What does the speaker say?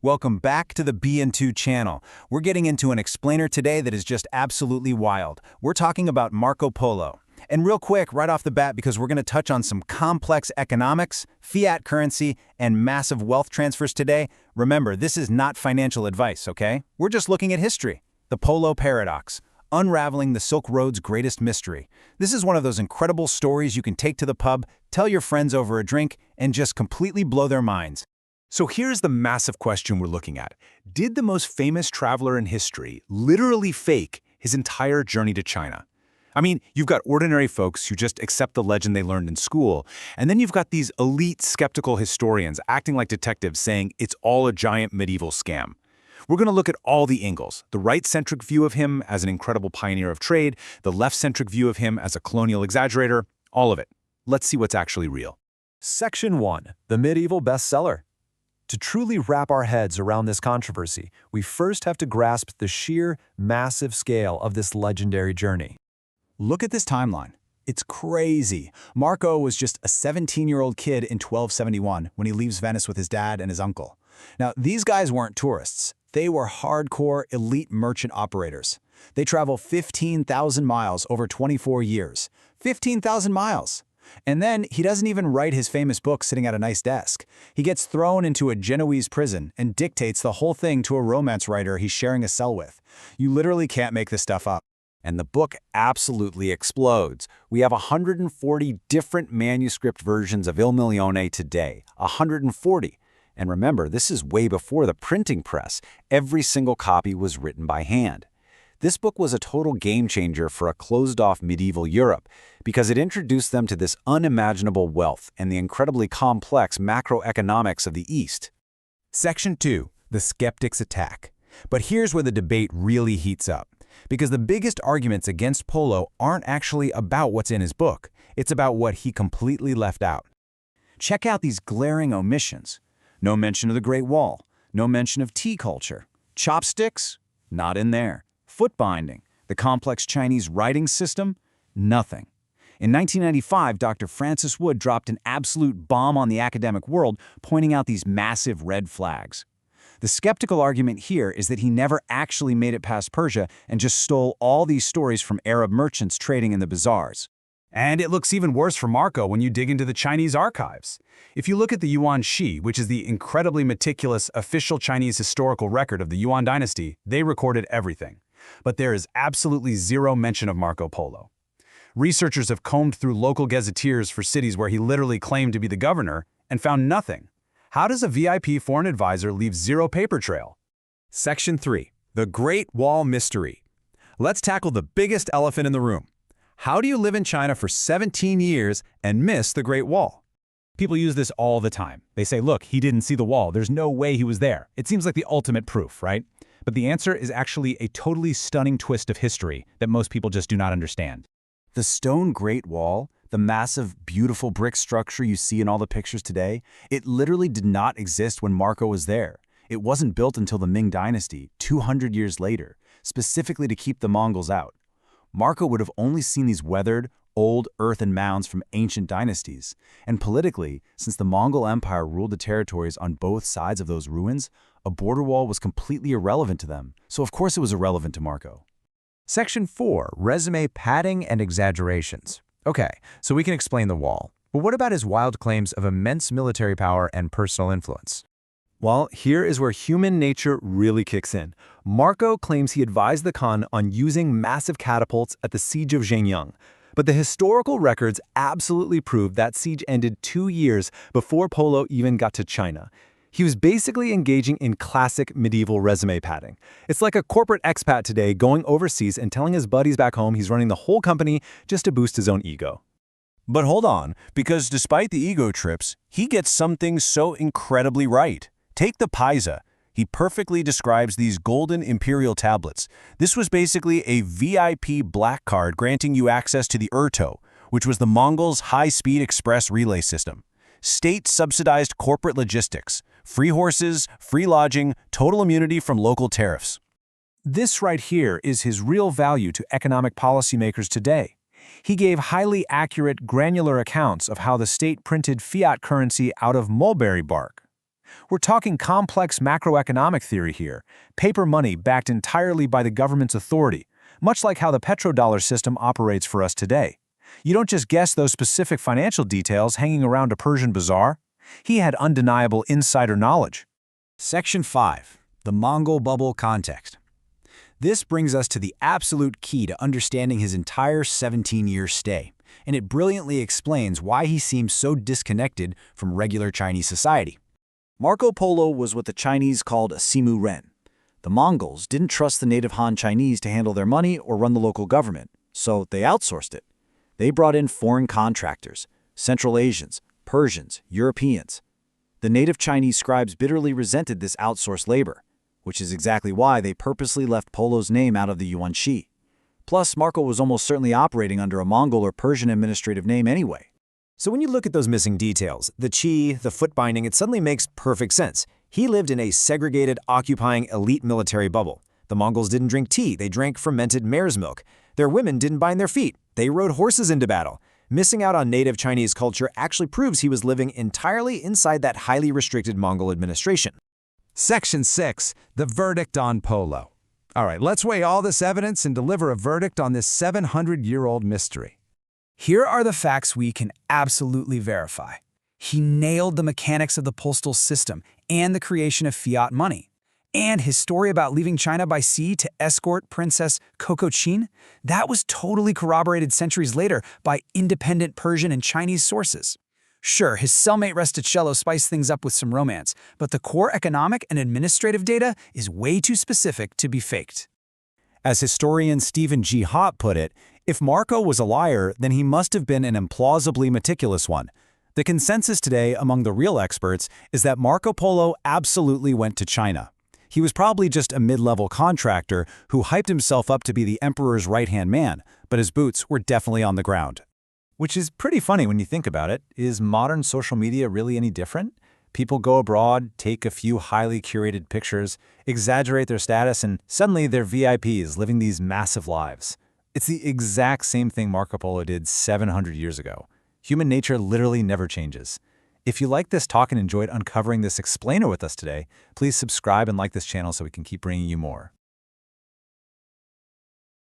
Welcome back to the BN2 channel. We're getting into an explainer today that is just absolutely wild. We're talking about Marco Polo. And real quick, right off the bat, because we're going to touch on some complex economics, fiat currency, and massive wealth transfers today, remember, this is not financial advice, okay? We're just looking at history. The Polo Paradox. Unraveling the Silk Road's greatest mystery. This is one of those incredible stories you can take to the pub, tell your friends over a drink, and just completely blow their minds. So here's the massive question we're looking at. Did the most famous traveler in history literally fake his entire journey to China? I mean, you've got ordinary folks who just accept the legend they learned in school, and then you've got these elite skeptical historians acting like detectives saying it's all a giant medieval scam. We're going to look at all the angles, the right-centric view of him as an incredible pioneer of trade, the left-centric view of him as a colonial exaggerator, all of it. Let's see what's actually real. Section 1. The Medieval Bestseller. To truly wrap our heads around this controversy, we first have to grasp the sheer, massive scale of this legendary journey. Look at this timeline. It's crazy. Marco was just a 17-year-old kid in 1271 when he leaves Venice with his dad and his uncle. Now, these guys weren't tourists. They were hardcore, elite merchant operators. They travel 15,000 miles over 24 years. 15,000 miles! And then he doesn't even write his famous book sitting at a nice desk. He gets thrown into a Genoese prison and dictates the whole thing to a romance writer he's sharing a cell with. You literally can't make this stuff up. And the book absolutely explodes. We have 140 different manuscript versions of Il Milione today. 140. And remember, this is way before the printing press. Every single copy was written by hand. This book was a total game changer for a closed-off medieval Europe because it introduced them to this unimaginable wealth and the incredibly complex macroeconomics of the East. Section 2. The Skeptic's Attack. But here's where the debate really heats up. Because the biggest arguments against Polo aren't actually about what's in his book. It's about what he completely left out. Check out these glaring omissions. No mention of the Great Wall. No mention of tea culture. Chopsticks? Not in there. Foot binding, the complex Chinese writing system, nothing. In 1995, Dr. Francis Wood dropped an absolute bomb on the academic world, pointing out these massive red flags. The skeptical argument here is that he never actually made it past Persia and just stole all these stories from Arab merchants trading in the bazaars. And it looks even worse for Marco when you dig into the Chinese archives. If you look at the Yuan Shi, which is the incredibly meticulous official Chinese historical record of the Yuan dynasty, they recorded everything. But there is absolutely zero mention of Marco Polo. Researchers have combed through local gazetteers for cities where he literally claimed to be the governor and found nothing. How does a VIP foreign advisor leave zero paper trail? Section 3. The Great Wall Mystery. Let's tackle the biggest elephant in the room. How do you live in China for 17 years and miss the Great Wall? People use this all the time. They say, look, he didn't see the wall. There's no way he was there. It seems like the ultimate proof, right? But the answer is actually a totally stunning twist of history that most people just do not understand. The stone Great Wall, the massive, beautiful brick structure you see in all the pictures today, it literally did not exist when Marco was there. It wasn't built until the Ming Dynasty, 200 years later, specifically to keep the Mongols out. Marco would have only seen these weathered, old earthen mounds from ancient dynasties. And politically, since the Mongol Empire ruled the territories on both sides of those ruins, a border wall was completely irrelevant to them, so of course it was irrelevant to Marco. Section 4. Resume padding and exaggerations. Okay, so we can explain the wall. But what about his wild claims of immense military power and personal influence? Well, here is where human nature really kicks in. Marco claims he advised the Khan on using massive catapults at the siege of Shenyang. But the historical records absolutely prove that siege ended 2 years before Polo even got to China. He was basically engaging in classic medieval resume padding. It's like a corporate expat today going overseas and telling his buddies back home he's running the whole company just to boost his own ego. But hold on, because despite the ego trips, he gets some things so incredibly right. Take the Paisa. He perfectly describes these golden imperial tablets. This was basically a VIP black card granting you access to the Erto, which was the Mongols' high-speed express relay system. State-subsidized corporate logistics, free horses, free lodging, total immunity from local tariffs. This right here is his real value to economic policymakers today. He gave highly accurate, granular accounts of how the state printed fiat currency out of mulberry bark. We're talking complex macroeconomic theory here, paper money backed entirely by the government's authority, much like how the petrodollar system operates for us today. You don't just guess those specific financial details hanging around a Persian bazaar. He had undeniable insider knowledge. Section 5. The Mongol Bubble Context. This brings us to the absolute key to understanding his entire 17-year stay, and it brilliantly explains why he seems so disconnected from regular Chinese society. Marco Polo was what the Chinese called a simu ren. The Mongols didn't trust the native Han Chinese to handle their money or run the local government, so they outsourced it. They brought in foreign contractors, Central Asians, Persians, Europeans. The native Chinese scribes bitterly resented this outsourced labor, which is exactly why they purposely left Polo's name out of the Yuan-Shi. Plus, Marco was almost certainly operating under a Mongol or Persian administrative name anyway. So when you look at those missing details, the qi, the foot binding, it suddenly makes perfect sense. He lived in a segregated, occupying elite military bubble. The Mongols didn't drink tea, they drank fermented mare's milk. Their women didn't bind their feet, they rode horses into battle. Missing out on native Chinese culture actually proves he was living entirely inside that highly restricted Mongol administration. Section 6. The Verdict on Polo. All right, let's weigh all this evidence and deliver a verdict on this 700-year-old mystery. Here are the facts we can absolutely verify. He nailed the mechanics of the postal system and the creation of fiat money. And his story about leaving China by sea to escort Princess Chin, that was totally corroborated centuries later by independent Persian and Chinese sources. Sure, his cellmate Resticello spiced things up with some romance, but the core economic and administrative data is way too specific to be faked. As historian Stephen G. Hott put it, if Marco was a liar, then he must have been an implausibly meticulous one. The consensus today among the real experts is that Marco Polo absolutely went to China. He was probably just a mid-level contractor who hyped himself up to be the emperor's right-hand man, but his boots were definitely on the ground. Which is pretty funny when you think about it. Is modern social media really any different? People go abroad, take a few highly curated pictures, exaggerate their status, and suddenly they're VIPs living these massive lives. It's the exact same thing Marco Polo did 700 years ago. Human nature literally never changes. If you like this talk and enjoyed uncovering this explainer with us today, please subscribe and like this channel so we can keep bringing you more.